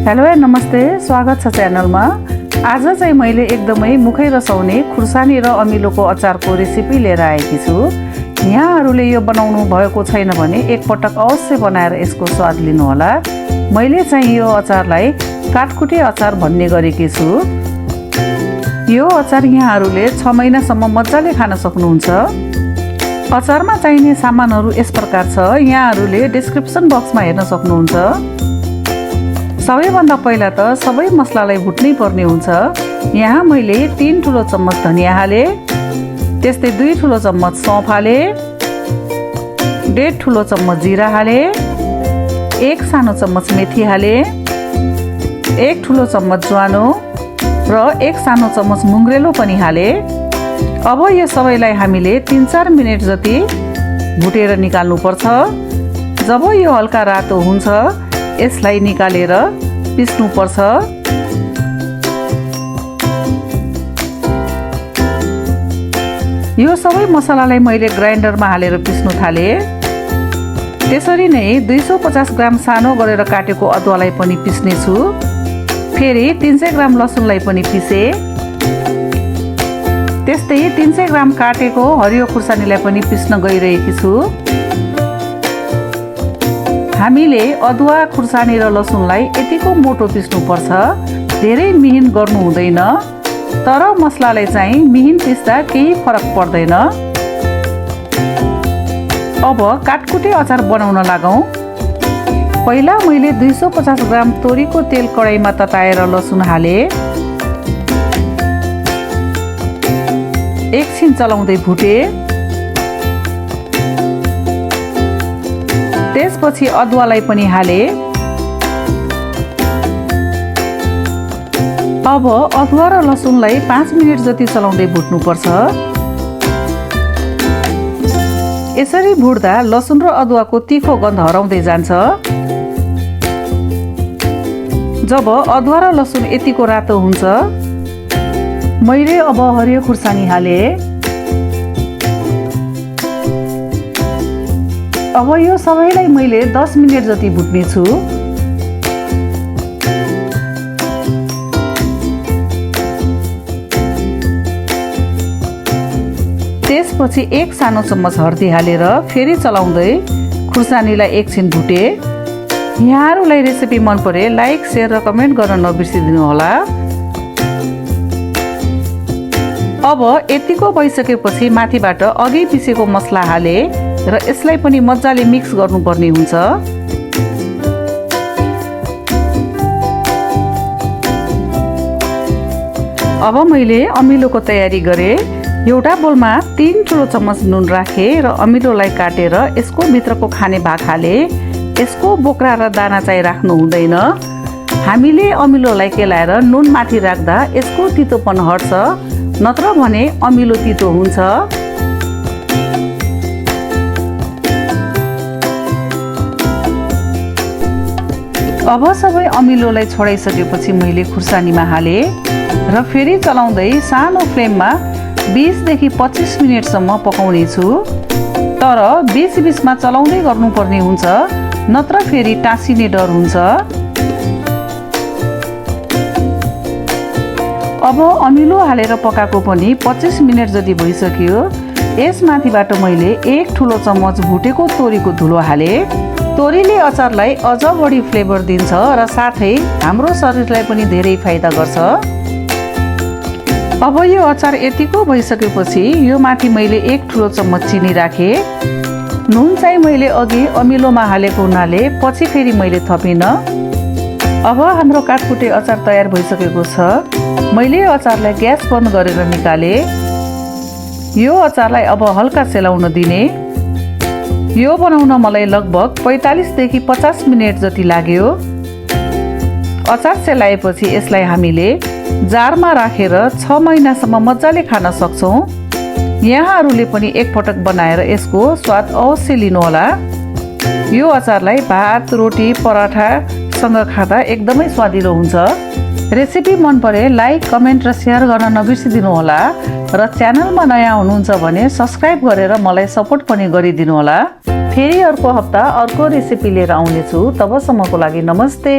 Hello and नमस्ते, स्वागत छ च्यानलमा। आज चाहिँ मैले एकदमै मुखै रसाउने खुर्सानी र अमिलोको अचारको रेसिपी लिएर आएकी छु। यहाँहरूले यो बनाउनु भएको छैन भने एकपटक अवश्य बनाएर यसको स्वाद लिनुहोला। मैले चाहिँ यो अचारलाई काटकुटे अचार भन्ने गरेकी छु। यो अचार यहाँहरूले 6 महिनासम्म मजाले खान सक्नुहुन्छ। अचारमा चाहिने सामानहरू यस प्रकार छ, यहाँहरूले डिस्क्रिप्सन बक्समा हेर्न सक्नुहुन्छ। सबैभन्दा पहिला त सबै मसलालाई भुट्नै पर्ने हुन्छ। यहाँ मैले 3 ठुलो चम्मच धनिया हाले, त्यस्तै 2 ठुलो चम्मच सौफ हाले, 1.5 ठुलो चम्मच जिरा हाले, 1 सानो चम्मच मेथी हाले, 1 ठुलो चम्मच ज्वानो र 1 सानो चम्मच मुग्रेलो पनि हाले। अब यो सबैलाई हामीले 3-4 मिनेट जति भुटेर निकाल्नु पर्छ। जब यो हल्का रातो हुन्छ यसलाई निकालेर पिस्नु पर्छ। यो सबै मसलालाई मैले ग्राइन्डरमा हालेर पिस्नु थाले। त्यसरी नै 250 ग्राम सानो गरेर काटेको अदुवालाई पनि पिस्ने छु। फेरि 300 ग्राम लसुनलाई पनि पिसे। त्यस्तै 300 ग्राम काटेको हरियो खुर्सानीलाई पनि पिस्न गइरहेकी छु। हामीले अदुवा, खुर्सानी र लसुनलाई यतिको मोटो पिस्नुपर्छ, धेरै मिहिन गर्नु हुँदैन। तर मसलालाई चाहिँ मिहिन पिस्दा केही फरक पर्दैन। अब काटकुटे अचार बनाउन लागौँ। पहिला मैले 250 ग्राम तोरीको तेल कडाईमा तताएर लसुन हाले। एकछिन चलाउँदै भुटे। त्यसपछि अदुवालाई पनि हाले। अब अदुवा र लसुनलाई 5 मिनेट जति चलाउँदै भुट्नुपर्छ। यसरी भुट्दा लसुन र अदुवाको तिखो गन्ध हराउँदै जान्छ। जब अदुवा र लसुन यतिको रातो हुन्छ मैले अब हरियो खुर्सानी हाले। अब यो सबैलाई मैले 10 मिनेट जति भुट्ने छु। त्यसपछि 1 सानो चम्मच हर्दी हालेर फेरि चलाउँदै खुर्सानीलाई एकछिन भुटे। यहाँहरूलाई रेसिपी मन परे लाइक, शेयर र कमेन्ट गर्न नबिर्सिदिनु होला। अब यतिको भइसकेपछि माथिबाट अघि पिसेको मसला हाले र यसलाई पनि मजाले मिक्स गर्नुपर्ने हुन्छ। अब मैले अमिलोको तयारी गरेँ। एउटा बोलमा 3 ठुलो चम्मच नुन राखे र अमिलोलाई काटेर यसको भित्रको खाने भाग हाले। यसको बोक्रा र दाना चाहिँ राख्नु हुँदैन। हामीले अमिलोलाई केलाएर नुन माथि राख्दा यसको तितोपन हट्छ, नत्र भने अमिलो तितो हुन्छ। अब सबै अमिलोलाई छोडाइसकेपछि मैले खुर्सानीमा हाले र फेरि चलाउँदै सानो फ्लेममा 20 देखि 25 मिनेटसम्म पकाउने छु। तर 20-20मा चलाउँदै गर्नुपर्ने हुन्छ, नत्र फेरि टाँसिने डर हुन्छ। अब अमिलो हालेर पकाएको पनि 25 मिनेट जति भइसक्यो। यसमाथिबाट मैले 1 ठुलो चम्मच भुटेको तोरीको धुलो हाले। तोरीले अचारलाई अझ बढी फ्लेभर दिन्छ र साथै हाम्रो शरीरलाई पनि धेरै फाइदा गर्छ। अब यो अचार यतिको भइसकेपछि यो माथि मैले 1 ठुलो चम्मच चिनी राखे। नुन चाहिँ मैले अघि अमिलोमा हालेको हुनाले पछि फेरि मैले थपिनँ। अब हाम्रो काटकुटे अचार तयार भइसकेको छ। मैले अचारलाई ग्यास बन्द गरेर निकाले। यो अचारलाई अब हल्का सेलाउन दिने। यो बनाउन मलाई लगभग 45 देखि 50 मिनेट जति लाग्यो। अचार सेलाएपछि यसलाई हामीले जारमा राखेर 6 महिनासम्म मजाले खान सक्छौँ। यहाँहरूले पनि एकपटक बनाएर यसको स्वाद अवश्य लिनुहोला। यो अचारलाई भात, रोटी, पराठासँग खाँदा एकदमै स्वादिलो हुन्छ। रेसिपी मन परे लाइक, कमेन्ट र शेयर गर्न नबिर्सिदिनु होला र च्यानलमा नयाँ हुनुहुन्छ भने सब्स्क्राइब गरेर मलाई सपोर्ट पनि गरिदिनु होला। फेरि अर्को हप्ता अर्को रेसिपी लिएर आउनेछु। तबसम्मको लागि नमस्ते।